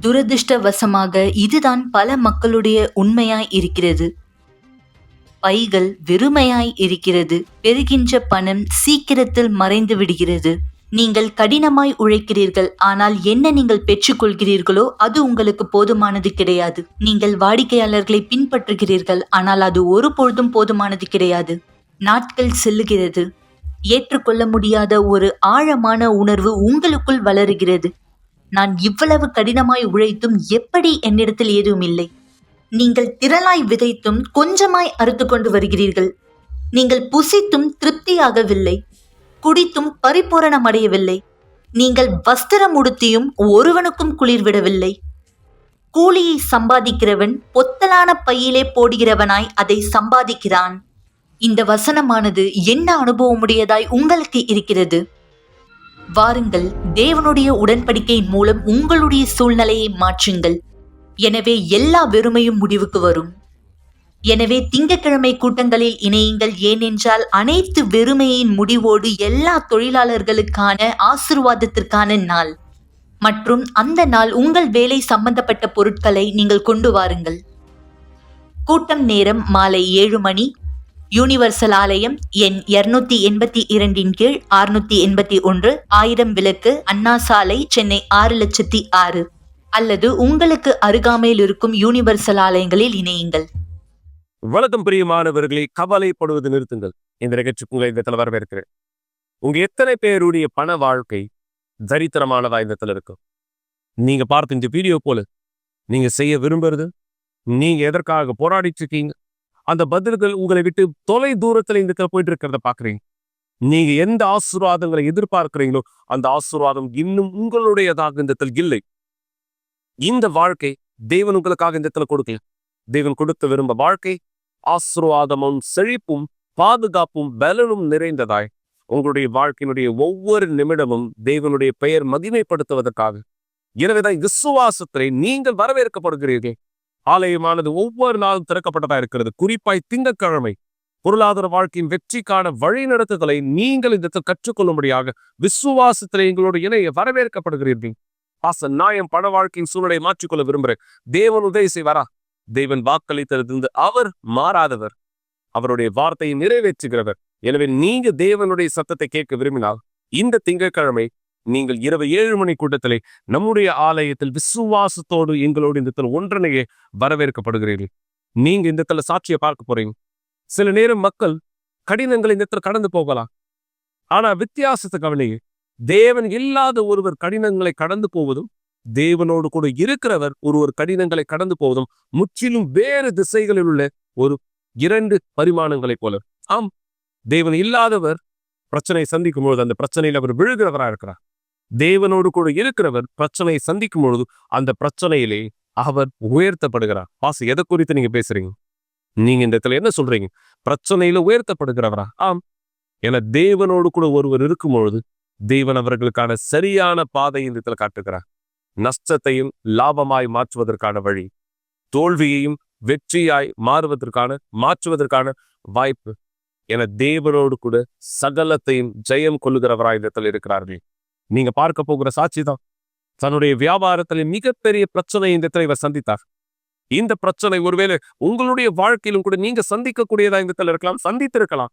துரதிர்ஷ்டவசமாக இதுதான் பல மக்களுடைய உண்மையாய் இருக்கிறது. பைகள் வெறுமையாய் இருக்கிறது. பெறுகின்ற பணம் சீக்கிரத்தில் மறைந்து விடுகிறது. நீங்கள் கடினமாய் உழைக்கிறீர்கள், ஆனால் என்ன நீங்கள் பெற்றுக்கொள்கிறீர்களோ அது உங்களுக்கு போதுமானது கிடையாது. நீங்கள் வாடிக்கையாளர்களை பின்பற்றுகிறீர்கள், ஆனால் அது ஒருபொழுதும் போதுமானது கிடையாது. நாட்கள் செல்லுகிறது. ஏற்றுக்கொள்ள முடியாத ஒரு ஆழமான உணர்வு உங்களுக்குள் வளருகிறது. நான் இவ்வளவு கடினமாய் உழைத்தும் எப்படி என்னிடத்தில் ஏதும் இல்லை? நீங்கள் திரளாய் விதைத்தும் கொஞ்சமாய் அறுத்து கொண்டு வருகிறீர்கள். நீங்கள் புசித்தும் திருப்தியாகவில்லை, குடித்தும் பரிபூரணமடையவில்லை. நீங்கள் வஸ்திரம் உடுத்தியும் ஒருவனுக்கும் குளிர்விடவில்லை. கூலியை சம்பாதிக்கிறவன் பொத்தலான பையிலே போடுகிறவனாய் அதை சம்பாதிக்கிறான். இந்த வசனமானது என்ன அனுபவமுடையதாய் உங்களுக்கு இருக்கிறது? வாருங்கள், தேவனுடைய உடன்படிக்கையின் மூலம் உங்களுடைய சூழ்நிலையை மாற்றுங்கள். எனவே எல்லா வெறுமையும் முடிவுக்கு வரும். எனவே திங்கட்கிழமை கூட்டங்களில் இணையுங்கள். ஏனென்றால் அனைத்து வெறுமையின் முடிவோடு எல்லா தொழிலாளர்களுக்கான ஆசீர்வாதத்திற்கான நாள். மற்றும் அந்த நாள் உங்கள் வேலை சம்பந்தப்பட்ட பொருட்களை நீங்கள் கொண்டு வாருங்கள். கூட்டம் நேரம் மாலை 7 மணி. யூனிவர்சல் ஆலயம் எண் 282 கீழ் 681 1000 விளக்கு, அண்ணா சாலை, சென்னை 600600. அல்லது உங்களுக்கு அருகாமையில் இருக்கும் யூனிவர்சல் ஆலயங்களில் இணையுங்கள். வணக்கம் பிரியமானவர்களை, கவலைப்படுவது நிறுத்துங்கள். இந்த நிகழ்ச்சிக்கு உங்களை இந்த இடத்துல வரவேற்கிறேன். உங்க எத்தனை பேருடைய பண வாழ்க்கை தரித்திரமானதா இந்த இடத்துல இருக்கும்? நீங்க பார்த்த இந்த வீடியோ போல நீங்க செய்ய விரும்புறது, நீங்க எதற்காக போராடிட்டு இருக்கீங்க, அந்த பதில்கள் உங்களை விட்டு தொலை தூரத்துல இந்த இடத்துல போயிட்டு இருக்கிறத பாக்குறீங்க. நீங்க எந்த ஆசீர்வாதங்களை எதிர்பார்க்கிறீங்களோ அந்த ஆசீர்வாதம் இன்னும் உங்களுடையதாக இந்த இடத்துல இல்லை. இந்த வாழ்க்கை தேவன் உங்களுக்காக இந்த இடத்துல கொடுக்கல. தேவன் கொடுத்த விரும்ப வாழ்க்கை ஆசீர்வாதமும் செழிப்பும் பாதுகாப்பும் பலனும் நிறைந்ததாய் உங்களுடைய வாழ்க்கையினுடைய ஒவ்வொரு நிமிடமும் தேவனுடைய பெயர் மகிமைப்படுத்துவதற்காக. எனவேதான் விசுவாசத்திலே நீங்கள் வரவேற்கப்படுகிறீர்கள். ஆலயமானது ஒவ்வொரு நாளும் திறக்கப்பட்டதா இருக்கிறது. குறிப்பாய் திங்கட்கிழமை பொருளாதார வாழ்க்கையின் வெற்றிக்கான வழிநடத்துதலை நீங்கள் இந்த கற்றுக்கொள்ளும்படியாக விசுவாசத்திலே எங்களோட இணைய வரவேற்கப்படுகிறீர்கள். நான் என் பண வாழ்க்கையின் சூழ்நிலையை மாற்றிக்கொள்ள விரும்புகிறேன். தேவன் உதவி செய்வாரா? தேவன் வாக்களித்திருந்து அவர் மாறாதவர், அவருடைய வார்த்தையை நிறைவேற்றுகிறவர். எனவே நீங்க தேவனுடைய சத்தத்தை கேட்க விரும்பினால் இந்த திங்கட்கிழமை நீங்கள் இரவு 7 மணி கூட்டத்திலே நம்முடைய ஆலயத்தில் விசுவாசத்தோடு எங்களோடு இந்த ஒன்றனையே வரவேற்கப்படுகிறீர்கள். நீங்க இந்த சாட்சியை பார்க்க போறீங்க. சில நேரம் மக்கள் கடினங்கள் இந்த கடந்து போகலாம். ஆனா வித்தியாசத்தை கவனிங்க. தேவன் இல்லாத ஒருவர் கடினங்களை கடந்து போவதும், தேவனோடு கூட இருக்கிறவர் ஒருவர் கடினங்களை கடந்து போவதும் முற்றிலும் வேறு திசைகளில் உள்ள ஒரு 2 பரிமாணங்களை போல. ஆம், தேவன் இல்லாதவர் பிரச்சனை சந்திக்கும் பொழுது அந்த பிரச்சனையில் அவர் விழுகிறவராக இருக்கிறார். தேவனோடு கூட இருக்கிறவர் பிரச்சனையை சந்திக்கும் பொழுது அந்த பிரச்சனையிலே அவர் உயர்த்தப்படுகிறார். எதை குறித்து நீங்க பேசுறீங்க? நீங்க இந்த இடத்துல என்ன சொல்றீங்க? பிரச்சனையில உயர்த்தப்படுகிறவரா? ஆம், என தேவனோடு கூட ஒருவர் இருக்கும் பொழுது தேவன் அவர்களுக்கான சரியான பாதையை இந்த இடத்துல காட்டுகிறார். நஷ்டத்தையும் லாபமாய் மாற்றுவதற்கான வழி, தோல்வியையும் வெற்றியாய் மாற்றுவதற்கான வாய்ப்பு என தேவனோடு கூட சகலத்தையும் ஜெயம் கொள்ளுகிறவராய் இடத்தில் இருக்கிறார்கள். நீங்க பார்க்க போகிற சாட்சி தான். தன்னுடைய வியாபாரத்தில் மிகப்பெரிய பிரச்சனை இந்த இடத்துல இவர் சந்தித்தார். இந்த பிரச்சனை ஒருவேளை உங்களுடைய வாழ்க்கையிலும் கூட நீங்க சந்திக்கக்கூடியதா இந்த இடத்துல இருக்கலாம், சந்தித்திருக்கலாம்.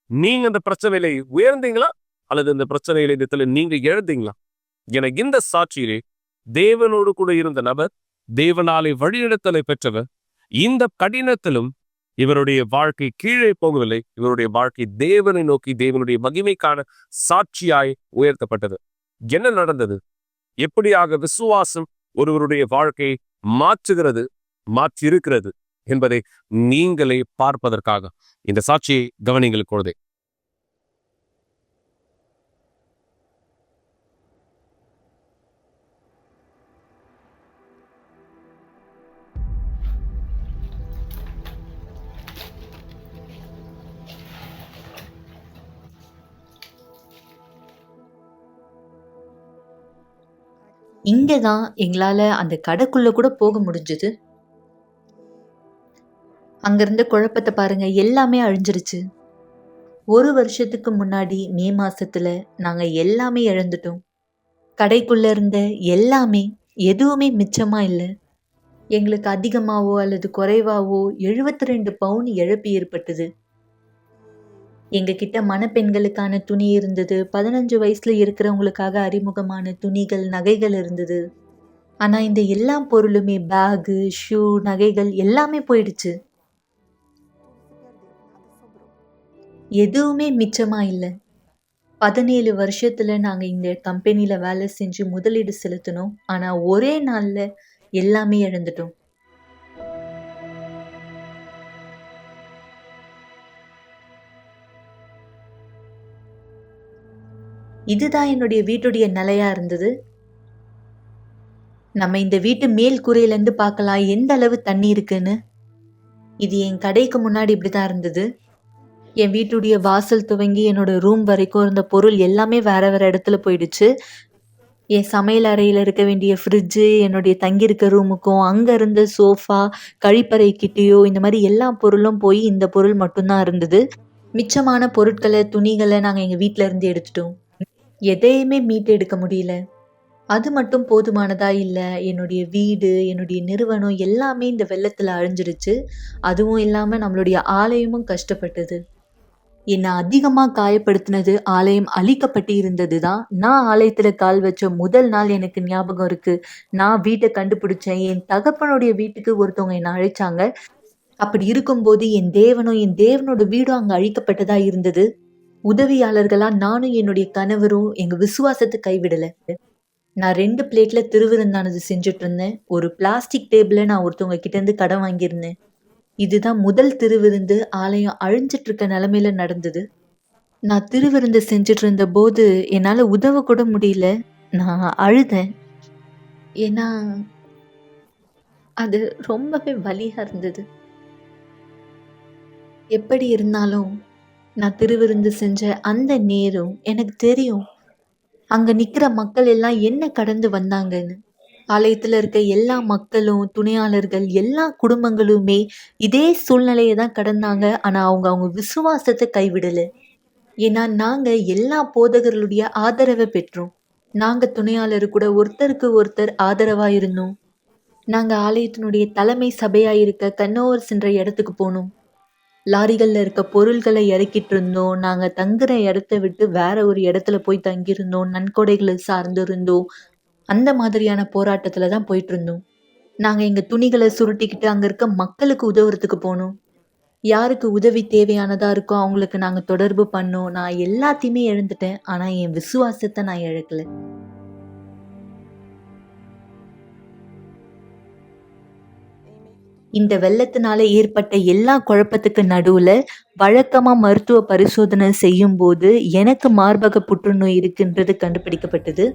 நீங்க இந்த பிரச்சனையில உயர்ந்தீங்களா அல்லது இந்த பிரச்சனையில இந்த இடத்துல நீங்க எழுந்தீங்களா? என இந்த சாட்சியிலே தேவனோடு கூட இருந்த நபர், தேவனாலே வழிநடத்தலை பெற்றவர், இந்த கடினத்திலும் இவருடைய வாழ்க்கை கீழே போகவில்லை. இவருடைய வாழ்க்கை தேவனை நோக்கி தேவனுடைய மகிமைக்கான சாட்சியாய் உயர்த்தப்பட்டது. என்ன நடந்தது? எப்படியாக விசுவாசம் ஒருவருடைய வாழ்க்கையை மாற்றியிருக்கிறது என்பதை நீங்களே பார்ப்பதற்காக இந்த சாட்சியை கவனிங்கள் கொள்தே. இங்கதான் எங்களால அந்த கடைக்குள்ள கூட போக முடிஞ்சது. அங்கிருந்த குழப்பத்தை பாருங்க, எல்லாமே அழிஞ்சிருச்சு. 1 வருஷத்துக்கு முன்னாடி மே மாசத்துல நாங்க எல்லாமே இழந்துட்டோம். கடைக்குள்ள இருந்த எல்லாமே, எதுவுமே மிச்சமா இல்ல. எங்களுக்கு அதிகமாவோ அல்லது குறைவாவோ 72 பவுன் இழப்பு ஏற்பட்டது. எங்க கிட்ட மணப்பெண்களுக்கான துணி இருந்தது. 15 வயசுல இருக்கிறவங்களுக்காக அறிமுகமான துணிகள், நகைகள் இருந்தது. ஆனா இந்த எல்லா பொருளுமே பேகு, ஷூ, நகைகள் எல்லாமே போயிடுச்சு. எதுவுமே மிச்சமா இல்ல. 17 வருஷத்துல நாங்க இந்த கம்பெனில வேலை செஞ்சு முதலீடு செலுத்தினோம். ஆனா ஒரே நாள்ல எல்லாமே இழந்துட்டோம். இதுதான் என்னுடைய வீட்டுடைய நிலையா இருந்தது. நம்ம இந்த வீட்டு மேல் கூரையிலேருந்து பார்க்கலாம் எந்த அளவு தண்ணி இருக்குன்னு. இது என் கடைக்கு முன்னாடி இப்படிதான் இருந்தது. என் வீட்டுடைய வாசல் துவங்கி என்னோட ரூம் வரைக்கும் இருந்த பொருள் எல்லாமே வேற வேற இடத்துல போயிடுச்சு. என் சமையல் அறையில இருக்க வேண்டிய ஃப்ரிட்ஜு, என்னுடைய தங்கியிருக்க ரூமுக்கும், அங்க இருந்த சோஃபா, கழிப்பறை கிட்டேயோ இந்த மாதிரி எல்லா பொருளும் போய் இந்த பொருள் மட்டும்தான் இருந்தது. மிச்சமான பொருட்களை, துணிகளை நாங்க எங்க வீட்ல இருந்து எடுத்துட்டோம். எதையுமே மீட்டு எடுக்க முடியல. அது மட்டும் போதுமானதா இல்ல. என்னுடைய வீடு, என்னுடைய நிறுவனம் எல்லாமே இந்த வெள்ளத்துல அழிஞ்சிருச்சு. அதுவும் இல்லாம நம்மளுடைய ஆலயமும் கஷ்டப்பட்டது. என்னை அதிகமா காயப்படுத்தினது ஆலயம் அழிக்கப்பட்டு இருந்தது தான். நான் ஆலயத்துல கால் வச்ச முதல் நாள் எனக்கு ஞாபகம் இருக்கு. நான் வீட்டை கண்டுபிடிச்சேன். என் தகப்பனுடைய வீட்டுக்கு ஒருத்தவங்க என்னை அழைச்சாங்க. அப்படி இருக்கும்போது என் தேவனும் என் தேவனோட வீடும் அங்க அழிக்கப்பட்டதா இருந்தது. உதவியாளர்களா நானும் என்னுடைய கணவரும் எங்க விசுவாசத்தை கைவிடல. நான் 2 பிளேட்ல திருவிருந்தானது செஞ்சுட்டு இருந்தேன். ஒரு பிளாஸ்டிக் டேபிள நான் ஒருத்தவங்க கிட்ட இருந்து கடன் வாங்கியிருந்தேன். இதுதான் முதல் திருவிருந்து ஆலயம் அழிஞ்சிட்டு இருக்க நிலைமையில நடந்தது. நான் திருவிருந்து செஞ்சுட்டு இருந்த போது என்னால உதவ கூட முடியல. நான் அழுதேன். ஏன்னா அது ரொம்பவே வலியா இருந்தது. எப்படி இருந்தாலும் நான் திருவிருந்து செஞ்ச அந்த நேரம் எனக்கு தெரியும். அங்க நிக்கிற மக்கள் எல்லாம் என்ன கடந்து வந்தாங்கன்னு. ஆலயத்துல இருக்க எல்லா மக்களும், துணையாளர்கள், எல்லா குடும்பங்களுமே இதே சூழ்நிலையை தான் கடந்தாங்க. ஆனா அவங்க விசுவாசத்தை கைவிடல. ஏன்னா நாங்க எல்லா போதகர்களுடைய ஆதரவை பெற்றோம். நாங்க துணையாளர் கூட ஒருத்தருக்கு ஒருத்தர் ஆதரவா இருந்தோம். நாங்க ஆலயத்தினுடைய தலைமை சபையா இருக்க கன்னோவர்ஸ் என்ற இடத்துக்கு போனோம். லாரிகள்ல இருக்க பொருள்களை இறக்கிட்டு இருந்தோம். நாங்க தங்குற இடத்த விட்டு வேற ஒரு இடத்துல போய் தங்கியிருந்தோம். நன்கொடைகளை சார்ந்து இருந்தோம். அந்த மாதிரியான போராட்டத்துல தான் போயிட்டு இருந்தோம். நாங்க எங்க துணிகளை சுருட்டிக்கிட்டு அங்க இருக்க மக்களுக்கு உதவுறதுக்கு போனோம். யாருக்கு உதவி தேவையானதா இருக்கோ அவங்களுக்கு நாங்க தொடர்பு பண்ணோம். நான் எல்லாத்தையுமே இழந்துட்டேன். ஆனா என் விசுவாசத்தை நான் இழக்கல. இந்த வெள்ளத்தினால ஏற்பட்ட எல்லா குழப்பத்துக்கு நடுவுல வழக்கமா மருத்துவ பரிசோதனை செய்யும் போது எனக்கு மார்பக புற்றுநோய் இருக்குன்றது கண்டுபிடிக்கப்பட்டது.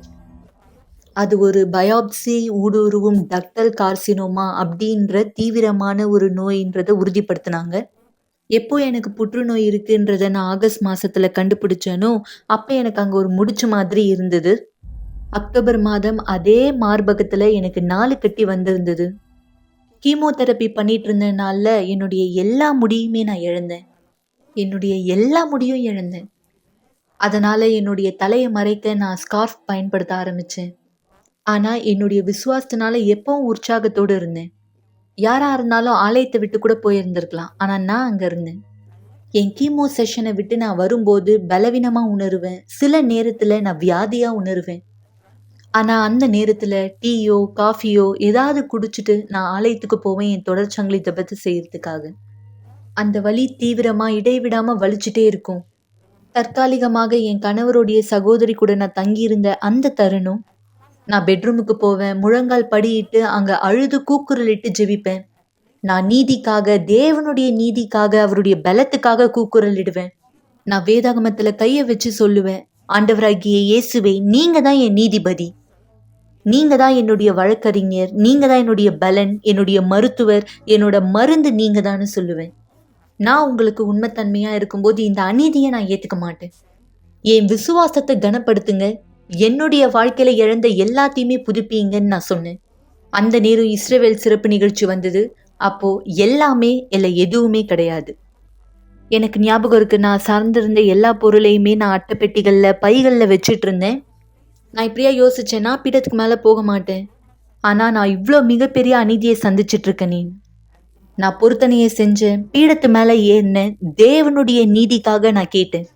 அது ஒரு பயாப்சி ஊடுருவும் டக்டல் கார்சினோமா அப்படின்ற தீவிரமான ஒரு நோயின்றதை உறுதிப்படுத்தினாங்க. எப்போ எனக்கு புற்றுநோய் இருக்குன்றத நான் ஆகஸ்ட் மாசத்துல கண்டுபிடிச்சேனோ அப்ப எனக்கு அங்க ஒரு முடிச்சு மாதிரி இருந்தது. அக்டோபர் மாதம் அதே மார்பகத்துல எனக்கு 4 கட்டி வந்திருந்தது. கீமோதெரப்பி பண்ணிட்டு இருந்த நாள்ல என்னுடைய எல்லா முடியுமே நான் இழந்தேன். என்னுடைய எல்லா முடியும் இழந்தேன். அதனால என்னுடைய தலையை மறைக்க நான் ஸ்கார்ஃப் பயன்படுத்த ஆரம்பிச்சேன். ஆனா என்னுடைய விசுவாசத்தினால எப்பவும் உற்சாகத்தோடு இருந்தேன். யாரா இருந்தாலும் ஆலயத்தை விட்டு கூட போயிருந்திருக்கலாம். ஆனா நான் அங்க இருந்தேன். என் கீமோ செஷனை விட்டு நான் வரும்போது பலவீனமா உணருவேன். சில நேரத்துல நான் வியாதியா உணருவேன். ஆனா அந்த நேரத்துல டீயோ காஃபியோ ஏதாவது குடிச்சிட்டு நான் ஆலயத்துக்கு போவேன் என் தொடர்ச்சங்கிலி ஜெபத்தை செய்யறதுக்காக. அந்த வலி தீவிரமா இடைவிடாம வலிச்சுட்டே இருக்கும். தற்காலிகமாக என் கணவருடைய சகோதரி கூட நான் தங்கியிருந்த அந்த தருணம், நான் பெட்ரூமுக்கு போவேன். முழங்கால் படியிட்டு அங்க அழுது கூக்குரலிட்டு ஜெபிப்பேன். நான் நீதிக்காக, தேவனுடைய நீதிக்காக, அவருடைய பலத்துக்காக கூக்குரலிடுவேன். நான் வேதாகமத்துல கைய வச்சு சொல்லுவேன், ஆண்டவராகிய இயேசுவே, நீங்க தான் என் நீதிபதி. நீங்க தான் என்னுடைய வழக்கறிஞர். நீங்க தான் என்னுடைய பலன், என்னுடைய மருத்துவர், என்னோட மருந்து நீங்க தான்னு சொல்லுவேன். நான் உங்களுக்கு உண்மைத்தன்மையா இருக்கும்போது இந்த அநீதியை நான் ஏத்துக்க மாட்டேன். என் விசுவாசத்தை கனப்படுத்துங்க. என்னுடைய வாழ்க்கையில இழந்த எல்லாத்தையுமே புதுப்பீங்கன்னு நான் சொன்னேன். அந்த நேரம் இஸ்ரவேல் சிறப்பு நிகழ்ச்சி வந்தது. அப்போ எல்லாமே இல்லை, எதுவுமே கிடையாது. எனக்கு ஞாபகம் இருக்கு, நான் சார்ந்திருந்த எல்லா பொருளையுமே நான் அட்டைப்பெட்டிகள்ல, பைகள்ல வச்சிட்டு இருந்தேன். நான் இப்படியா யோசிச்சேன், நான் பீடத்துக்கு மேல போக மாட்டேன். ஆனா நான் இவ்ளோ மிகப்பெரிய அநீதியை சந்திச்சிட்டு இருக்கேன். நான் பொருத்தனையை செஞ்சேன், பீடத்து மேல ஏறினேன், தேவனுடைய நீதிக்காக நான் கேட்டேன்.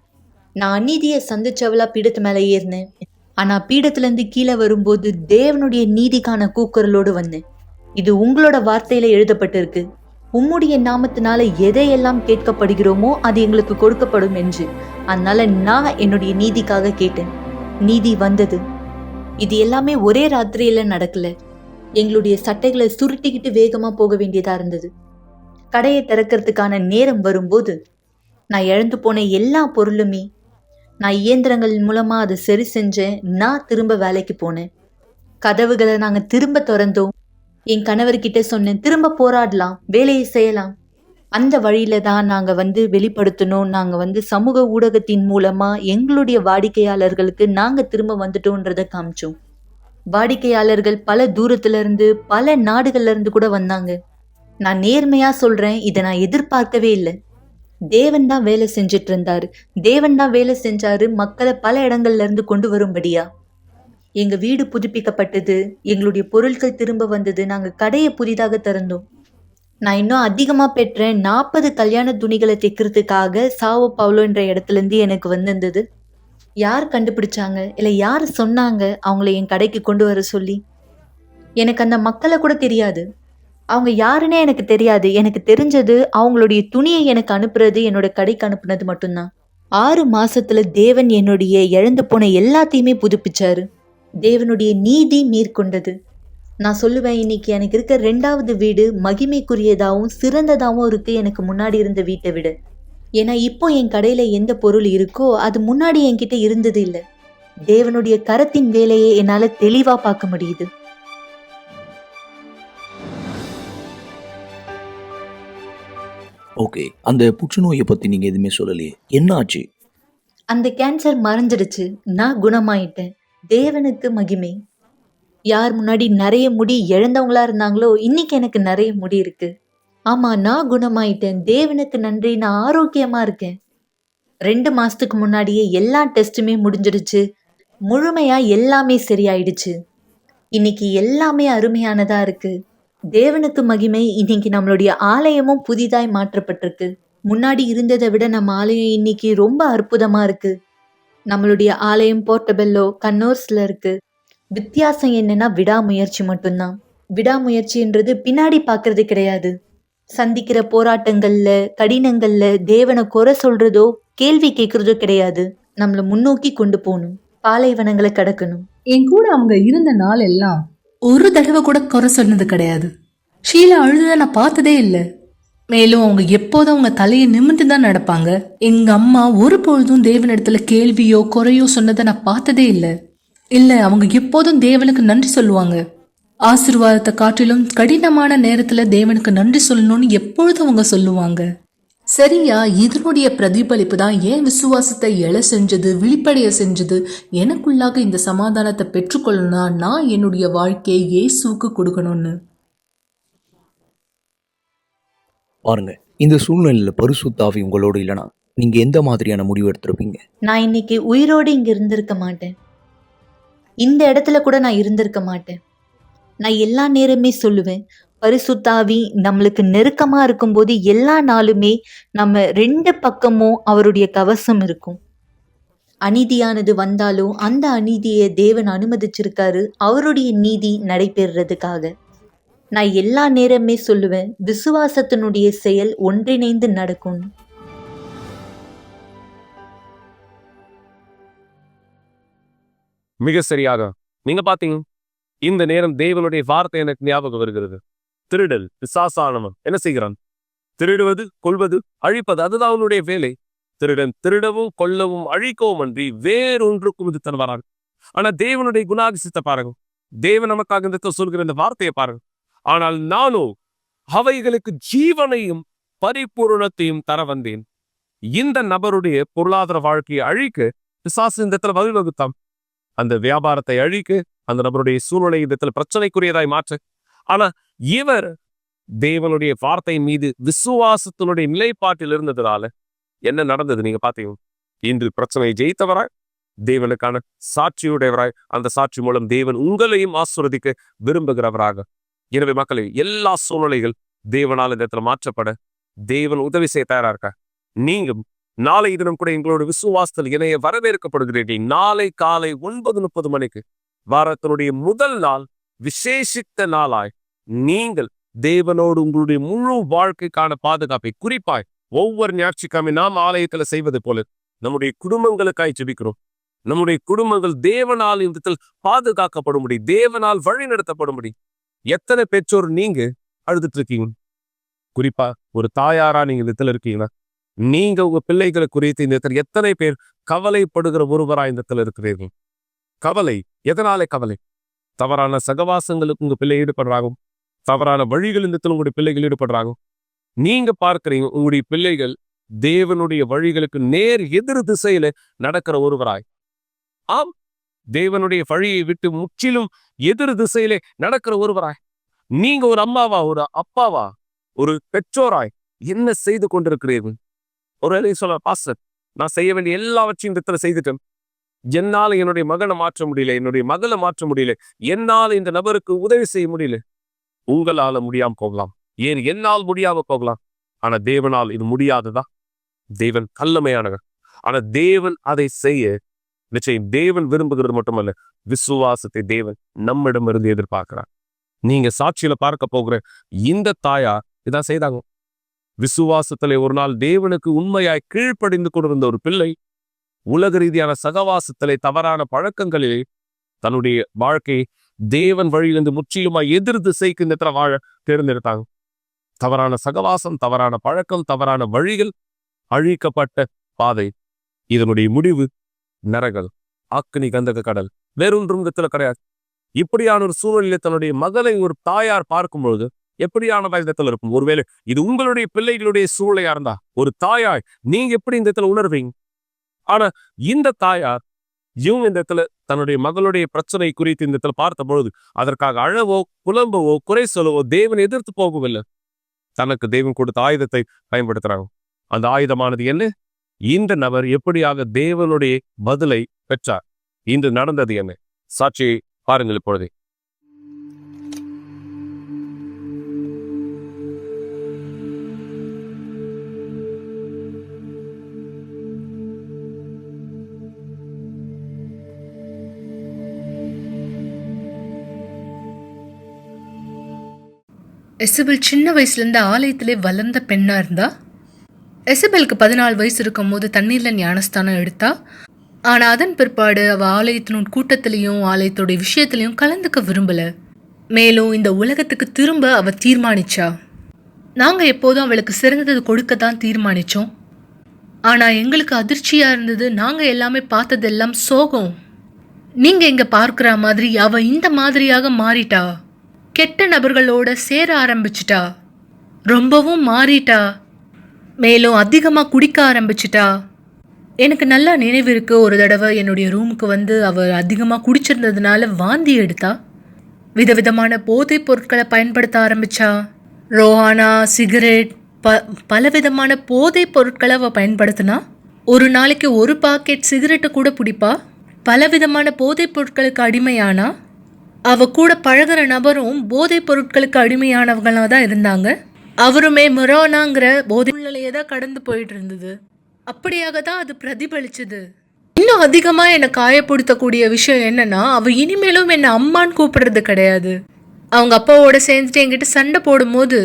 நான் அநீதியை சந்திச்சவளா பீடத்து மேல ஏறினேன். ஆனா பீடத்துல இருந்து கீழே வரும்போது தேவனுடைய நீதிக்கான கூக்குரலோடு வந்தேன். இது உங்களோட வார்த்தையில எழுதப்பட்டிருக்கு. உம்முடைய நாமத்தினால எதையெல்லாம் கேட்கப்படுகிறோமோ அது எங்களுக்கு கொடுக்கப்படும் என்று. அதனால நான் என்னுடைய நீதிக்காக கேட்டேன். நீதி வந்தது. இது எல்லாமே ஒரே ராத்திரியில நடக்கல. எங்களுடைய சட்டைகளை சுருட்டிக்கிட்டு வேகமா போக வேண்டியதா இருந்தது. கடையை திறக்கிறதுக்கான நேரம் வரும்போது நான் இழந்து போன எல்லா பொருளுமே நான் இயந்திரங்கள் மூலமா அதை சரி செஞ்சேன். நான் திரும்ப வேலைக்கு போனேன். கதவுகளை நாங்க திரும்ப திறந்தோம். என் கணவர்கிட்ட சொன்னேன், திரும்ப போராடலாம், வேலையை செய்யலாம். அந்த வழியில தான் நாங்க வெளிப்படுத்தணும். நாங்க சமூக ஊடகத்தின் மூலமா எங்களுடைய வாடிக்கையாளர்களுக்கு நாங்க திரும்ப வந்துட்டோன்றத காமிச்சோம். வாடிக்கையாளர்கள் பல தூரத்துல இருந்து, பல நாடுகள்ல இருந்து கூட வந்தாங்க. நான் நேர்மையா சொல்றேன், இதை நான் எதிர்பார்க்கவே இல்லை. தேவன் தான் வேலை செஞ்சிட்டு இருந்தாரு. தேவன் தான் வேலை செஞ்சாரு மக்களை பல இடங்கள்ல இருந்து கொண்டு வரும்படியா. எங்க வீடு புதுப்பிக்கப்பட்டது, எங்களுடைய பொருட்கள் திரும்ப வந்தது, நாங்க கடையை புதிதாக திறந்தோம். நான் இன்னும் அதிகமா பெற்றேன். 40 கல்யாண துணிகளை தைக்கிறதுக்காக சாவோ பவுலோன்ற இடத்துல இருந்து எனக்கு வந்திருந்தது. யார் கண்டுபிடிச்சாங்க, இல்ல யார் சொன்னாங்க அவங்கள என் கடைக்கு கொண்டு வர சொல்லி? எனக்கு அந்த மக்களை கூட தெரியாது. அவங்க யாருன்னே எனக்கு தெரியாது. எனக்கு தெரிஞ்சது அவங்களுடைய துணியை எனக்கு அனுப்புறது, என்னோட கடைக்கு அனுப்புனது மட்டும்தான். 6 மாசத்துல தேவன் என்னுடைய இழந்து போன எல்லாத்தையுமே புதுப்பிச்சாரு. தேவனுடைய நீதி மேற்கொண்டது. நான் சொல்லுவேன், இன்னைக்கு எனக்கு இருக்க 2வது வீடு மகிமைக்குரியதாகவும் சிறந்ததாகவும் இருக்கு எனக்கு முன்னாடி இருந்த வீட்டை விட. ஏன்னா இப்போ என் கடையில எந்த பொருள் இருக்கோ அது முன்னாடி என்கிட்ட இருந்தது இல்லை. தேவனுடைய கரத்தின் வேலையை என்னால தெளிவா பார்க்க முடியுது. ஓகே. அந்த புற்றுநோயை பத்தி நீங்க எதுவுமே சொல்லலையே, என்ன ஆச்சு? அந்த கேன்சர் மறைஞ்சிடுச்சு. நான் குணமாயிட்டேன். தேவனுக்கு மகிமை. யார் முன்னாடி நிறைய முடி இழந்தவங்களா இருந்தாங்களோ இன்னைக்கு எனக்கு நிறைய முடி இருக்கு. ஆமா, நான் குணமாயிட்டேன். தேவனுக்கு நன்றி. நான் ஆரோக்கியமா இருக்கேன். 2 மாசத்துக்கு முன்னாடியே எல்லா டெஸ்ட்டுமே முடிஞ்சிடுச்சு. முழுமையா எல்லாமே சரியாயிடுச்சு. இன்னைக்கு எல்லாமே அருமையானதா இருக்கு. தேவனுக்கு மகிமை. இன்னைக்கு நம்மளுடைய ஆலயமும் புதிதாய் மாற்றப்பட்டிருக்கு. முன்னாடி இருந்ததை விட நம்ம ஆலயம் இன்னைக்கு ரொம்ப அற்புதமா இருக்கு. நம்மளுடைய ஆலயம் போர்ட்டபெல்லோ கன்னோர்ஸ்ல இருக்கு. வித்தியாசம் என்னன்னா விடாமுயற்சி மட்டும்தான். விடாமுயற்சின்றது பின்னாடி பாக்குறது கிடையாது. சந்திக்கிற போராட்டங்கள்ல, கடினங்கள்ல தேவனை குறை சொல்றதோ கேள்வி கேட்கறதோ கிடையாது. நம்மள முன்னோக்கி கொண்டு போகணும். பாலைவனங்களை கடக்கணும். என் கூட அவங்க இருந்த நாள் எல்லாம் ஒரு தடவை கூட குறை சொன்னது கிடையாது. ஷீலா அழுத நான் பார்த்ததே இல்லை. மேலும் அவங்க எப்போதும் அவங்க தலையை நிமிர்ந்து தான் நடப்பாங்க. எங்க அம்மா ஒரு பொழுதும் தேவனிடத்துல கேள்வியோ குறையோ சொன்னதை நான் பார்த்ததே இல்லை. அவங்க எப்போதும் தேவனுக்கு நன்றி சொல்லுவாங்க. ஆசீர்வாதத்தை காட்டிலும் கடினமான நேரத்துல தேவனுக்கு நன்றி சொல்லணும்னு எப்பொழுதும் அவங்க சொல்லுவாங்க. சரியா, இதனுடைய பிரதிபலிப்பு தான் என் விசுவாசத்தை எழ செஞ்சது, விழிப்படைய செஞ்சது. எனக்குள்ளாக இந்த சமாதானத்தை பெற்றுக்கொள்ளணும்னா நான் என்னுடைய வாழ்க்கையை இயேசுவுக்கு கொடுக்கணும்னு. பாருங்க, இந்த சூழ்நிலையில பரிசுத்த ஆவி உங்களோட இல்லைனா நீங்க எந்த மாதிரியான முடிவு எடுத்திருப்பீங்க? நான் இன்னைக்கு உயிரோடு இங்க இருந்திருக்க மாட்டேன். இந்த இடத்துல கூட நான் இருந்திருக்க மாட்டேன். நான் எல்லா நேரமே சொல்லுவேன், பரிசுத்த ஆவி நம்மளுக்கு நெருக்கமா இருக்கும்போது எல்லா நாளுமே நம்ம 2 பக்கமும் அவருடைய கவசம் இருக்கும். அநீதியானது வந்தாலும் அந்த அநீதியை தேவன் அனுமதிச்சிருக்காரு அவருடைய நீதி நடைபெறுறதுக்காக. நான் எல்லா நேரமே சொல்லுவேன், விசுவாசத்தினுடைய செயல் ஒன்றிணைந்து நடக்கும். மிக சரியாக நீங்க பாத்தீங்க. இந்த நேரம் தேவனுடைய வார்த்தை எனக்கு ஞாபகம் வருகிறது. திருடல் பிசாசானவன் என்ன செய்கிறான்? திருடுவது, கொல்வது, அழிப்பது. அதுதான் அவனுடைய வேலை. திருடன் திருடவும் கொல்லவும் அழிக்கவும் அன்றி வேறொன்றுக்கும் இது தருவாராங்க. ஆனா தேவனுடைய குணாதிசயத்தை பாருங்க. தேவன் நமக்காக இந்த சொல்கிற இந்த வார்த்தையை பாருங்க. ஆனால் நானும் அவைகளுக்கு ஜீவனையும் பரிபூரணத்தையும் தர வந்தேன். இந்த நபருடைய பொருளாதார வாழ்க்கையை அழிக்க பிசாசு இந்த இடத்துல வழிவகுத்தான். அந்த வியாபாரத்தை அழிக்க, அந்த நபருடைய சூழ்நிலை இந்த இடத்துல பிரச்சனைக்குரியதாய் மாற்ற. ஆனா இவர் தேவனுடைய வார்த்தை மீது விசுவாசத்தினுடைய நிலைப்பாட்டில் இருந்ததுனால என்ன நடந்தது நீங்க பாத்தீங்க. இன்று பிரச்சனையை ஜெயித்தவராய் தேவனுக்கான சாட்சியுடையவராய், அந்த சாட்சி மூலம் தேவன் உங்களையும் ஆசீர்வதிக்க விரும்புகிறவராக. எனவே மக்களே, எல்லா சூழ்நிலைகள் தேவனால் இந்த இடத்துல மாற்றப்பட தேவன் உதவி செய்ய தயாரா இருக்க. நீங்க நாளை தினம் கூட எங்களோட விசுவாசத்தில் இணைய வரவேற்கப்படுகிறீர்கள். நாளை காலை 9:30 மணிக்கு வாரத்தினுடைய முதல் நாள், விசேஷித்த நாளாய் நீங்கள் தேவனோடு உங்களுடைய முழு வாழ்க்கைக்கான பாதுகாப்பை, குறிப்பாய் ஒவ்வொரு ஞாயிற்றுக்கிழமை நாம் ஆலயத்துல செய்வது போல நம்முடைய குடும்பங்களுக்காய் ஜெபிக்கிறோம். நம்முடைய குடும்பங்கள் தேவனால் இந்த இடத்தில் பாதுகாக்கப்படும்படி, தேவனால் வழி நடத்தப்படும்படி. எத்தனை பெற்றோர் நீங்க அழுதுட்டு இருக்கீங்க? குறிப்பா ஒரு தாயாரா நீங்க இந்த இடத்துல இருக்கீங்கன்னா, நீங்க உங்க பிள்ளைகளை குறித்து இந்த இடத்துல எத்தனை பேர் கவலைப்படுகிற ஒருவரா இந்த இடத்துல இருக்கிறீர்கள்? கவலை, எதனாலே கவலை? தவறான சகவாசங்களுக்கு உங்க பிள்ளை ஈடுபடுறாங்க, தவறான வழிகள் இந்த இடத்துல உங்களுடைய பிள்ளைகள் ஈடுபடுறாங்க. நீங்க பார்க்கிறீங்க உங்களுடைய பிள்ளைகள் தேவனுடைய வழிகளுக்கு நேர் எதிர் திசையில நடக்கிற ஒருவராய். ஆம், தேவனுடைய வழியை விட்டு முற்றிலும் எதிர் திசையிலே நடக்கிற ஒருவராய் நீங்க ஒரு அம்மாவா, ஒரு அப்பாவா, ஒரு பெற்றோராய் என்ன செய்து கொண்டிருக்கிறீர்கள்? ஒரு வேலையை சொல்ல, பாஸ்டர், நான் செய்ய வேண்டிய எல்லாவற்றையும் இந்த இடத்துல செய்துட்டேன், என்னால என்னுடைய மகனை மாற்ற முடியல, என்னுடைய மகளை மாற்ற முடியல, என்னால இந்த நபருக்கு உதவி செய்ய முடியல. உங்களால முடியாம போகலாம், ஏன் என்னால் முடியாம போகலாம். ஆனா தேவனால் இது முடியாததா? தேவன் கல்லமையானவர். ஆனா தேவன் அதை செய்ய நிச்சயம் தேவன் விரும்புகிறது மட்டுமல்ல, விசுவாசத்தை தேவன் நம்மிடமிருந்து எதிர்பார்க்கிறார். நீங்க சாட்சியில பார்க்க போகிற இந்த தாயார் இதான் செய்தாங்க. விசுவாசத்திலே ஒரு நாள் தேவனுக்கு உண்மையாய் கீழ்ப்படிந்து கொண்டிருந்த ஒரு பிள்ளை, உலக ரீதியான சகவாசத்திலே, தவறான பழக்கங்களிலே தன்னுடைய வாழ்க்கையை தேவன் வழியிலிருந்து முற்றிலுமாய் எதிர் திசைக்கு இந்த இடத்துல வாழ தேர்ந்தெடுத்தாங்க. தவறான சகவாசம், தவறான பழக்கம், தவறான வழிகள், அழிக்கப்பட்ட பாதை. இதனுடைய முடிவு நரகம், அக்னி, கந்தக கடல். வேறொன்றும் இடத்துல கிடையாது. இப்படியான ஒரு சூழலில் தன்னுடைய மகளை ஒரு தாயார் பார்க்கும்பொழுது எப்படியான இடத்துல இருக்கும்? ஒருவேளை இது உங்களுடைய பிள்ளைகளுடைய சூழலையா இருந்தா, ஒரு தாயாய் நீங்க எப்படி இந்த இடத்துல உணர்வீங்க? ஆனா இந்த தாயார் இவங்க இந்த இடத்துல தன்னுடைய மகளுடைய பிரச்சனை குறித்து இந்த இடத்துல பார்த்த பொழுது அதற்காக அழவோ, புலம்பவோ, குறை சொல்லவோ தேவன் எதிர்த்து போகவில்லை. தனக்கு தேவன் கொடுத்த ஆயுதத்தை பயன்படுத்துறாங்க. அந்த ஆயுதமானது என்ன? இந்த நபர் எப்படியாக தேவனுடைய பதிலை பெற்றார்? இன்று நடந்தது என்ன? சாட்சியை பாருங்கள் இப்பொழுதே. எசபெல் சின்ன வயசுலேருந்து ஆலயத்திலே வளர்ந்த பெண்ணாக இருந்தா. எசபெலுக்கு 14 வயசு இருக்கும் போது தண்ணீரில் ஞானஸ்தானம் எடுத்தா. ஆனால் அதன் பிற்பாடு அவள் ஆலயத்தின் கூட்டத்திலையும் ஆலயத்தோடைய விஷயத்திலையும் கலந்துக்க விரும்பலை. மேலும் இந்த உலகத்துக்கு திரும்ப அவள் தீர்மானிச்சா. நாங்கள் எப்போதும் அவளுக்கு சிறந்தது கொடுக்கத்தான் தீர்மானித்தோம். ஆனால் எங்களுக்கு அதிர்ச்சியாக இருந்தது, நாங்கள் எல்லாமே பார்த்ததெல்லாம் சோகம். நீங்கள் இங்கே பார்க்குற மாதிரி அவள் இந்த மாதிரியாக மாறிட்டா. கெட்ட நபர்களோட சேர ஆரம்பிச்சிட்டா, ரொம்பவும் மாறிட்டா, மேலும் அதிகமாக குடிக்க ஆரம்பிச்சிட்டா. எனக்கு நல்லா நினைவு இருக்கு, ஒரு தடவை என்னுடைய ரூமுக்கு வந்து அவள் அதிகமாக குடிச்சிருந்ததுனால வாந்தி எடுத்தா. விதவிதமான போதைப் பொருட்களை பயன்படுத்த ஆரம்பிச்சா. ரோஹானா, சிகரெட், பலவிதமான போதைப் பொருட்களை அவள் பயன்படுத்தினா. ஒரு நாளைக்கு 1 பாக்கெட் சிகரெட்டு கூட பிடிப்பா. பலவிதமான போதைப் பொருட்களுக்கு அடிமையானா. அவ கூட பழகிற நபரும் போதைப் பொருட்களுக்கு அடிமையானவங்களாக தான் இருந்தாங்க. அவருமே மொரோனாங்கிற போதை நிலையை தான் கடந்து போயிட்டு இருந்தது. அப்படியாக தான் அது பிரதிபலிச்சது. இன்னும் அதிகமாக என்னை காயப்படுத்தக்கூடிய விஷயம் என்னன்னா, அவ இனிமேலும் என்னை அம்மான்னு கூப்பிடுறது கிடையாது. அவங்க அப்பாவோட சேர்ந்துட்டு என்கிட்ட சண்டை போடும்போது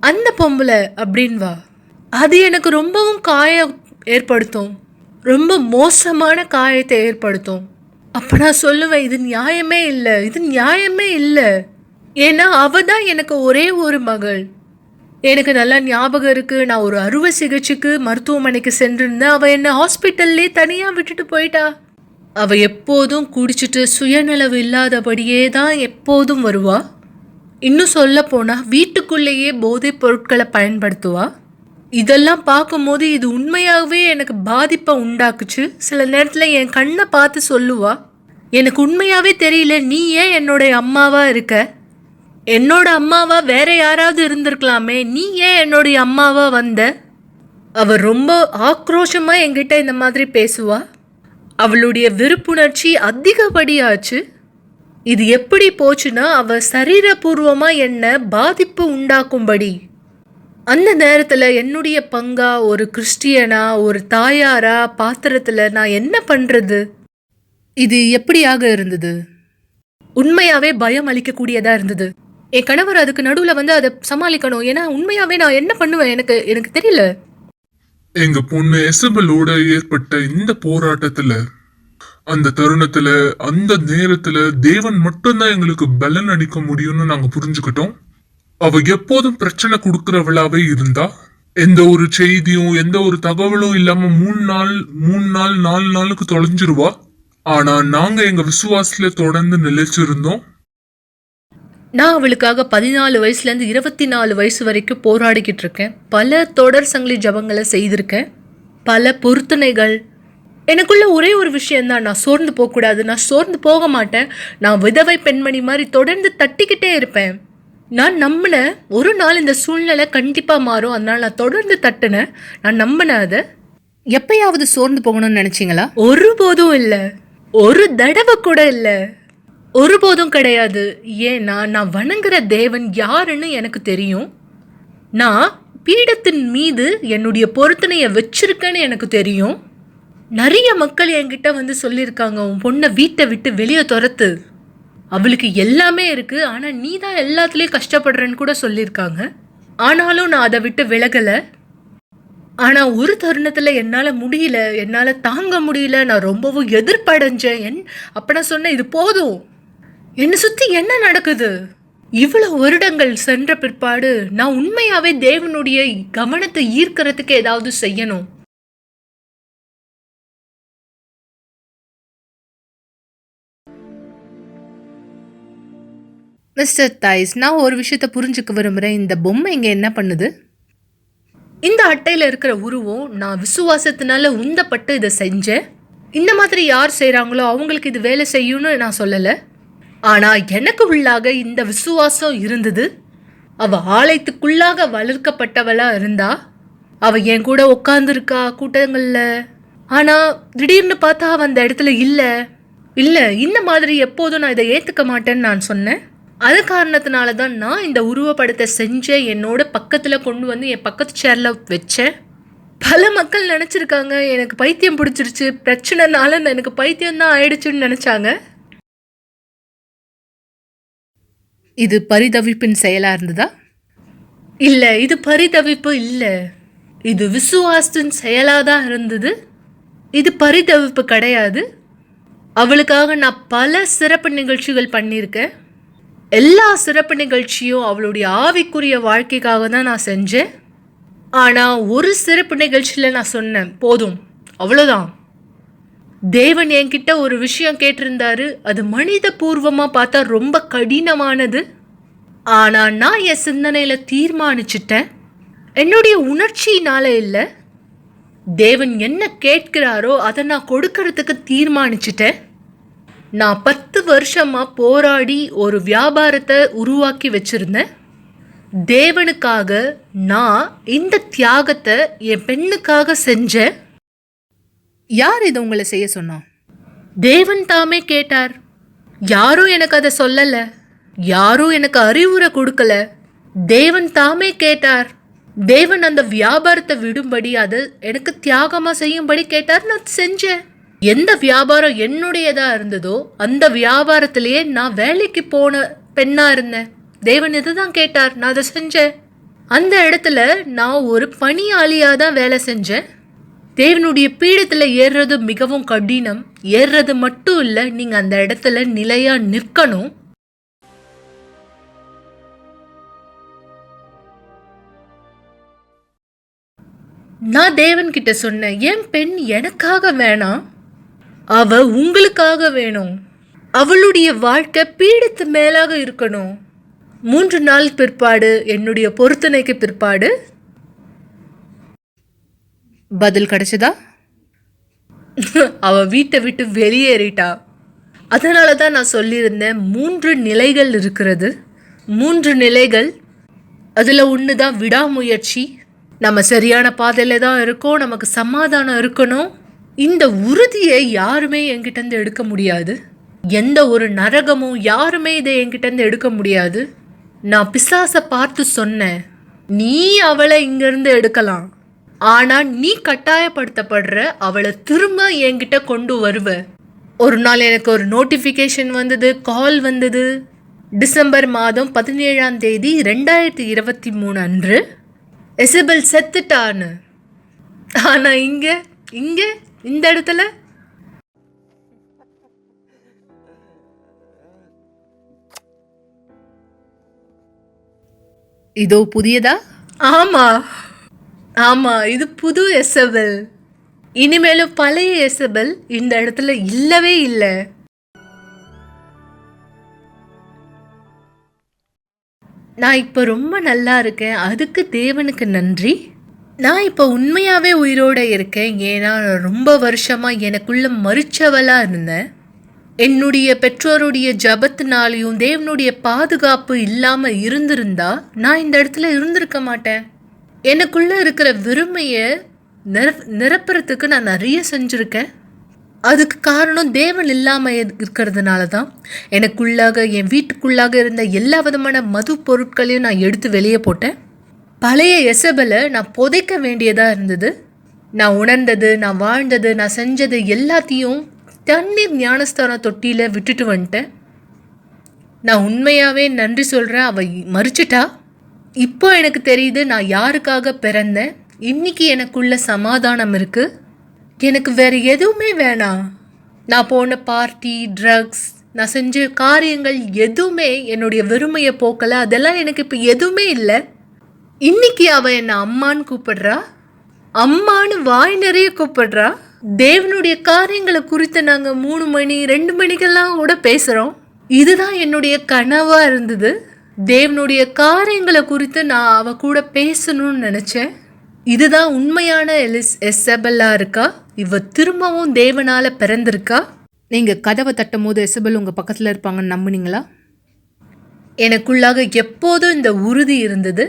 அந்த பொம்பளை அப்படின்வா. அது எனக்கு ரொம்பவும் காயம் ஏற்படுத்தும், ரொம்ப மோசமான காயத்தை ஏற்படுத்தும். அப்போ நான் சொல்லுவேன், இது நியாயமே இல்லை, இது நியாயமே இல்லை. ஏன்னா அவ தான் எனக்கு ஒரே ஒரு மகள். எனக்கு நல்லா ஞாபகம் இருக்குது, நான் ஒரு அறுவை சிகிச்சைக்கு மருத்துவமனைக்கு சென்றிருந்தேன். அவள் என்னை ஹாஸ்பிட்டல்லே தனியாக விட்டுட்டு போயிட்டா. அவள் எப்போதும் குடிச்சிட்டு சுயநலவு இல்லாதபடியே தான் எப்போதும் வருவா. இன்னும் சொல்ல போனால் வீட்டுக்குள்ளேயே போதைப் பொருட்களை பயன்படுத்துவா. இதெல்லாம் பார்க்கும்போது இது உண்மையாகவே எனக்கு பாதிப்பை உண்டாக்குச்சு. சில நேரத்தில் என் கண்ணை பார்த்து சொல்லுவா, எனக்கு உண்மையாகவே தெரியல, நீ ஏன் என்னோட அம்மாவா இருக்க? என்னோட அம்மாவா வேற யாராவது இருந்திருக்கலாமே, நீ ஏன் என்னுடைய அம்மாவா வந்த? அவ ரொம்ப ஆக்ரோஷமா என்கிட்ட இந்த மாதிரி பேசுவா. அவளுடைய வெறுப்புணர்ச்சி அதிகப்படியாச்சு. இது எப்படி போச்சுன்னா, அவ சரீரபூர்வமா என்ன பாதிப்பு உண்டாக்கும்படி. அந்த நேரத்துல என்னுடைய பங்கா ஒரு கிறிஸ்டியனா, ஒரு தாயாரா பாத்திரத்துல நான் என்ன பண்றது? இது எப்படியாக இருந்தது? உண்மையாவே பயம் அளிக்கக்கூடியதா இருந்தது. என் கணவர் அதுக்கு நடுவுல வந்து அதை சமாளிக்கணும். ஏன்னா உண்மையாவே நான் என்ன பண்ணுவேன் எனக்கு தெரியல. எங்க பொண்ணு எசபலோட ஏற்பட்ட இந்த போராட்டத்துல, அந்த தருணத்துல, அந்த நேரத்துல தேவன் மட்டும்தான் எங்களுக்கு பலன் அளிக்க முடியும்னு நாங்க புரிஞ்சுக்கிட்டோம். அவ எப்போதும் பிரச்சனை கொடுக்கறவளாவே இருந்தா, எந்த ஒரு செய்தியும் எந்த ஒரு தகவலும் இல்லாம 4 நாளுக்கு தொலைஞ்சிருவா. ஆனா நாங்க எங்க விசுவாசத்துல தொடர்ந்து நிலைச்சிருந்தோம். நான் அவளுக்காக 14 வயசுலேருந்து 24 வயசு வரைக்கும் போராடிக்கிட்டு இருக்கேன். பல தொடர் சங்கிலி ஜபங்களை செய்திருக்கேன். பல பொருத்தனைகள். எனக்குள்ள ஒரே ஒரு விஷயம்தான், நான் சோர்ந்து போகக்கூடாது. நான் சோர்ந்து போக மாட்டேன். நான் விதவை பெண்மணி மாதிரி தொடர்ந்து தட்டிக்கிட்டே இருப்பேன். நான் நம்பினேன் ஒரு நாள் இந்த சூழ்நிலை கண்டிப்பாக மாறும். அதனால நான் தொடர்ந்து தட்டினேன். நான் நம்பினேன் அதை. எப்பயாவது சோர்ந்து போகணும்னு நினச்சிங்களா? ஒருபோதும் இல்லை. ஒரு தடவை கூட இல்லை. ஒருபோதும் கிடையாது. ஏன்னா நான் வணங்குற தேவன் யாருன்னு எனக்கு தெரியும். நான் பீடத்தின் மீது என்னுடைய பொருத்தனையை வச்சிருக்கேன்னு எனக்கு தெரியும். நிறைய மக்கள் என்கிட்ட வந்து சொல்லியிருக்காங்க, உன் பொண்ணை வீட்டை விட்டு வெளியே துரத்து, அவளுக்கு எல்லாமே இருக்கு, ஆனால் நீ தான் எல்லாத்துலேயும் கஷ்டப்படுறேன்னு கூட சொல்லியிருக்காங்க. ஆனாலும் நான் அதை விட்டு விலகலை. ஆனால் ஒரு தருணத்தில் என்னால் முடியல, என்னால் தாங்க முடியல. நான் ரொம்பவும் எதிர்ப்படைஞ்சேன். அப்போ நான் சொன்னேன், இது போதும், என்னை சுற்றி என்ன நடக்குது? இவ்வளவு வருடங்கள் சென்ற பிற்பாடு நான் உண்மையாவே தேவனுடைய கவனத்தை ஈர்க்கிறதுக்கு ஏதாவது செய்யணும். மிஸ்டர் தைஸ், நான் ஒரு விஷயத்த புரிஞ்சுக்க விரும்புகிறேன். இந்த பொம்மை இங்கே என்ன பண்ணுது? இந்த அட்டையில் இருக்கிற உருவம் நான் விசுவாசத்தினால உந்தப்பட்டு இதை செஞ்சேன். இந்த மாதிரி யார் செய்கிறாங்களோ அவங்களுக்கு இது வேலை செய்யும்னு நான் சொல்லலை. ஆனால் எனக்கு உள்ளாக இந்த விசுவாசம் இருந்தது. அவள் ஆலயத்துக்குள்ளாக வளர்க்கப்பட்டவளாக இருந்தா. அவள் என் கூட உட்காந்துருக்கா கூட்டங்களில். ஆனால் திடீர்னு பார்த்தா அவள் அந்த இடத்துல இல்லை இந்த மாதிரி எப்போதும் நான் இதை ஏற்றுக்க மாட்டேன்னு நான் சொன்னேன். அது காரணத்தினால தான் நான் இந்த உருவப்படத்தை செஞ்சேன். என்னோட பக்கத்தில் கொண்டு வந்து என் பக்கத்து சேரில் வச்சேன். பல மக்கள் நினச்சிருக்காங்க எனக்கு பைத்தியம் பிடிச்சிருச்சு, பிரச்சனைனால எனக்கு பைத்தியம்தான் ஆயிடுச்சுன்னு நினச்சாங்க. இது பரிதவிப்பின் செயலாக இருந்ததா? இல்லை, இது பரிதவிப்பு இல்லை. இது விசுவாசத்தின் செயலாக தான் இருந்தது. இது பரிதவிப்பு கிடையாது. அவளுக்காக நான் பல சிறப்பு நிகழ்ச்சிகள் பண்ணியிருக்கேன். எல்லா சிறப்பு நிகழ்ச்சியும் அவளுடைய ஆவிக்குரிய வாழ்க்கைக்காக தான் நான் செஞ்சேன். ஆனால் ஒரு சிறப்பு நிகழ்ச்சியில் நான் சொன்னேன், போதும், அவ்வளோதான். தேவன் என்கிட்ட ஒரு விஷயம் கேட்டிருந்தாரு. அது மனித பூர்வமாக பார்த்தா ரொம்ப கடினமானது. ஆனால் நான் என் சிந்தனையில் தீர்மானிச்சிட்டேன், என்னுடைய உணர்ச்சியினால இல்லை, தேவன் என்ன கேட்கிறாரோ அதை நான் கொடுக்கறதுக்கு தீர்மானிச்சிட்டேன். நான் 10 வருஷமாக போராடி ஒரு வியாபாரத்தை உருவாக்கி வச்சுருந்தேன். தேவனுக்காக நான் இந்த தியாகத்தை என் பெண்ணுக்காக செஞ்சேன். யார் இதை உங்களை செய்ய சொன்னா? தேவன் தாமே கேட்டார். யாரும் எனக்கு அதை சொல்லலை, யாரும் எனக்கு அறிவுரை கொடுக்கல. தேவன் தாமே கேட்டார். தேவன் அந்த வியாபாரத்தை விடும்படி, அதை எனக்கு தியாகமாக செய்யும்படி கேட்டார். நான் செஞ்சேன். எந்த வியாபாரம் என்னுடையதா இருந்ததோ அந்த வியாபாரத்திலேயே நான் வேலைக்கு போன பெண்ணா இருந்தேன். தேவன் இதுதான் கேட்டார், நான் அதை செஞ்சேன். அந்த இடத்துல நான் ஒரு பணியாளியாக தான் வேலை செஞ்சேன். தேவனுடைய பீடத்தில் ஏறுறது மிகவும் கடினம். ஏறுறது மட்டும் இல்லை, நீங்கள் அந்த இடத்துல நிலையாக நிற்கணும். நான் தேவன் கிட்ட சொன்னேன், என் பெண் எனக்காக வேணாம், அவ உங்களுக்காக வேணும். அவளுடைய வாழ்க்கை பீடத்து மேலாக இருக்கணும். 3 நாள் பிற்பாடு, என்னுடைய பொருத்தனைக்கு பிற்பாடு பதில் கிடைச்சதா? அவ வீட்டை விட்டு வெளியேறிட்டா. அதனால தான் நான் சொல்லியிருந்தேன் 3 நிலைகள் இருக்கிறது. 3 நிலைகள். அதில் ஒன்று தான் விடாமுயற்சி. நம்ம சரியான பாதையில தான் இருக்கோம், நமக்கு சமாதானம் இருக்கணும். இந்த உறுதியை யாருமே என்கிட்ட இருந்து எடுக்க முடியாது. எந்த ஒரு நரகமும் யாருமே இதை என்கிட்ட இருந்து எடுக்க முடியாது. நான் பிசாசை பார்த்து சொன்னேன், நீ அவளை இங்கிருந்து எடுக்கலாம், ஆனா நீ கட்டாயப்படுத்தப்படுற, அவளை திரும்ப என்கிட்ட கொண்டு வருவ. ஒரு நாள் எனக்கு ஒரு நோட்டிஃபிகேஷன் வந்தது, கால் வந்தது. டிசம்பர் மாதம் 17ஆம் தேதி 2023 அன்று எசபெல் செத்துட்டான்னு. ஆனா இங்க இங்க இந்த இடத்துல இதோ புதியதா? ஆமா ஆமா, இது புது எசபெல். இனிமேலும் பழைய எசபெல் இந்த இடத்துல இல்லவே இல்லை. நான் இப்போ ரொம்ப நல்லா இருக்கேன், அதுக்கு தேவனுக்கு நன்றி. நான் இப்போ உண்மையாகவே உயிரோடு இருக்கேன், ஏன்னா நான் ரொம்ப வருஷமாக எனக்குள்ள மறிச்சவளாக இருந்தேன். என்னுடைய பெற்றோருடைய ஜபத்தினாலையும் தேவனுடைய பாதுகாப்பு இல்லாமல் இருந்திருந்தா நான் இந்த இடத்துல இருந்திருக்க மாட்டேன். எனக்குள்ளே இருக்கிற வெறுமையை நிரப்புறதுக்கு நான் நிறைய செஞ்சுருக்கேன். அதுக்கு காரணம் தேவன் இல்லாமல் இருக்கிறதுனால தான். எனக்குள்ளாக, என் வீட்டுக்குள்ளாக இருந்த எல்லா விதமான மது பொருட்களையும் நான் எடுத்து வெளியே போட்டேன். பழைய எசபெலை நான் புதைக்க வேண்டியதாக இருந்தது. நான் உணர்ந்தது, நான் வாழ்ந்தது, நான் செஞ்சது எல்லாத்தையும் தண்ணீர் ஞானஸ்தான தொட்டியில் விட்டுட்டு வந்துட்டேன். நான் உண்மையாகவே நன்றி சொல்கிறேன். அவள் மறிச்சிட்டா. இப்போ எனக்கு தெரியுது நான் யாருக்காக பிறந்தேன். இன்னைக்கு எனக்குள்ள சமாதானம் இருக்குது. எனக்கு வேறு எதுவுமே வேணாம். நான் போன பார்ட்டி, ட்ரக்ஸ், நான் செஞ்ச காரியங்கள் எதுவுமே என்னுடைய வெறுமையை போக்கலை. அதெல்லாம் எனக்கு இப்போ எதுவுமே இல்லை. இன்னைக்கு அவள் என்னை அம்மான்னு கூப்பிடுறா, அம்மானு வாய் நிறைய கூப்பிடுறா. தேவனுடைய காரியங்களை குறித்து நாங்கள் 3 மணி 2 மணிக்கெல்லாம் கூட பேசுகிறோம். இதுதான் என்னுடைய கனவாக இருந்தது. தேவனுடைய காரியங்களை குறித்து நான் அவ கூட பேசணும்னு நினச்சேன். இதுதான் உண்மையான எசபெல்லா இருக்கா? இவ திரும்பவும் தேவனால பிறந்திருக்கா? நீங்க கதவை தட்டும் போது எசபெல் உங்க பக்கத்துல இருப்பாங்கன்னு நம்புனீங்களா? எனக்குள்ளாக எப்போதும் இந்த உறுதி இருந்தது.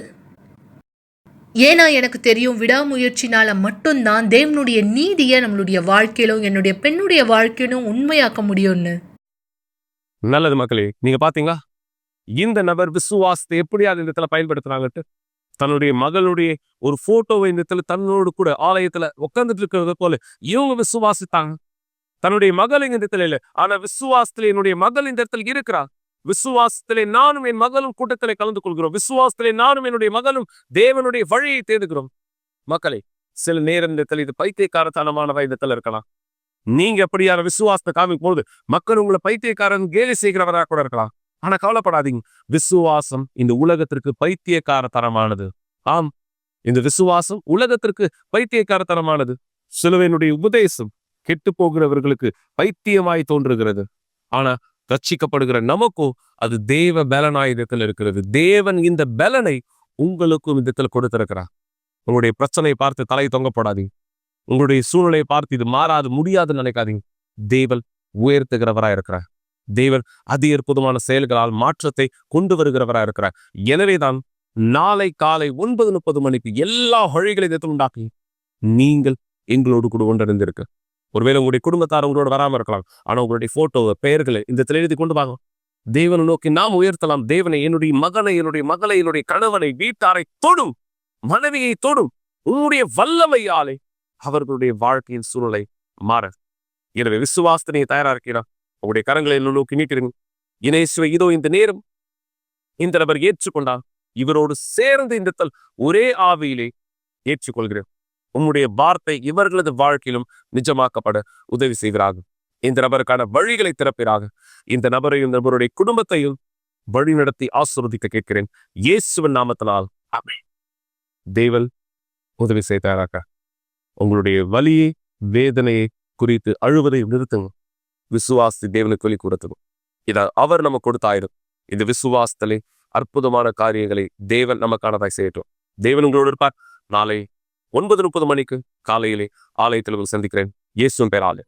ஏன்னா எனக்கு தெரியும், விடாமுயற்சினால மட்டும்தான் தேவனுடைய நீதியை நம்மளுடைய வாழ்க்கையிலும் என்னுடைய பெண்ணுடைய வாழ்க்கையிலும் உண்மையாக்க முடியும்னு. நல்லது மக்களே, நீங்க பாத்தீங்களா இந்த நபர் விசுவாசத்தை எப்படியாவது இந்த இடத்துல பயன்படுத்துறாங்கட்டு. தன்னுடைய மகளுடைய ஒரு போட்டோவை இந்த இடத்துல தன்னோடு கூட ஆலயத்துல உட்கார்ந்துட்டு இருக்கிறது போல இவங்க விசுவாசித்தாங்க. தன்னுடைய மகள் இந்த இடத்துல இல்லை, ஆனா விசுவாசத்துல என்னுடைய மகள் இந்த இடத்துல இருக்கிறார். விசுவாசத்திலே நானும் என் மகளும் கூட்டத்திலே கலந்து கொள்கிறோம். விசுவாசத்திலே நானும் என்னுடைய மகளும் தேவனுடைய வழியை தேடுகிறோம். மக்களை, சில நேரத்தில் இது பைத்தியக்காரத்தனமானவா இந்த இடத்துல இருக்கலாம். நீங்க எப்படியான விசுவாசத்தை காமிக்கும் போது மக்கள் உங்களை பைத்தியக்காரன் கேலி செய்கிறவராக கூட இருக்கலாம். ஆனா கவலைப்படாதீங்க, விசுவாசம் இந்த உலகத்திற்கு பைத்தியக்காரத்தனமானது. ஆம், இந்த விசுவாசம் உலகத்திற்கு பைத்தியக்காரத்தனமானது. சிலுவையினுடைய உபதேசம் கெட்டு போகிறவர்களுக்கு பைத்தியமாய் தோன்றுகிறது. ஆனா ரட்சிக்கப்படுகிற நமக்கும் அது தேவ பலனாயுதத்தில் இருக்கிறது. தேவன் இந்த பலனை உங்களுக்கும் இந்த கொடுத்திருக்கிறார். உங்களுடைய பிரச்சனையை பார்த்து தலை தொங்கப்படாதீங்க. உங்களுடைய சூழ்நிலையை பார்த்து இது மாறாது முடியாதுன்னு நினைக்காதீங்க. தேவன் உயர்த்துகிறவராக இருக்கிறார். தேவன் அதி அற்புதமான செயல்களால் மாற்றத்தை கொண்டு வருகிறவராக இருக்கிறார். எனவேதான் நாளை காலை 9:30 மணிக்கு எல்லா வழிகளையும் உண்டாக்கி நீங்கள் எங்களோடு கூட ஒன்றிருந்திருக்கு. ஒருவேளை உங்களுடைய குடும்பத்தார் உங்களோட வராம இருக்கலாம், ஆனா உங்களுடைய போட்டோவை, பெயர்களை இந்த எழுதி கொண்டு வாங்க. தேவனை நோக்கி நாம் உயர்த்தலாம். தேவனை, என்னுடைய மகனை, என்னுடைய மகளை, என்னுடைய கணவனை, வீட்டாரை தொடும், மனைவியை தொடும் உன்னுடைய வல்லமையாலே அவர்களுடைய வாழ்க்கையின் சூழ்நிலை மாற. எனவே விசுவாசத்தினை தயாரா இருக்கிறார். உங்களுடைய கரங்களை நோக்கி நீட்டிருங்க. இயேசுவை இதோ இந்த நேரம் இந்த நபர் ஏற்றுக்கொண்டார். இவரோடு சேர்ந்து இந்த ஒரே ஆவியிலே ஏற்றுக்கொள்கிறேன். உம்முடைய வார்த்தை இவர்களது வாழ்க்கையிலும் நிஜமாக்கப்பட உதவி செய்கிறாங்க. இந்த நபருக்கான வழிகளை திறப்பிறாக. இந்த நபரையும் நபருடைய குடும்பத்தையும் வழி நடத்தி ஆசீர்வதிக்க கேட்கிறேன். இயேசுவின் நாமத்தினால் ஆமென். தேவன் உதவி செய்தாராக. உங்களுடைய வலியை, வேதனையை குறித்து அழுவதை நிறுத்துங்க. விசுவாசி தேவனுக்கு வழி கூறத்துங்க. இதை அவர் நம்ம கொடுத்தாயிரும். இந்த விசுவாசத்திலே அற்புதமான காரியங்களை தேவன் நமக்கானதாய் செய்யட்டும். தேவன் உங்களோடு இருப்பார். நாளை 9:30 மணிக்கு காலையிலே ஆலயத்தில் சந்திக்கிறேன். இயேசுவின் பெயராலே.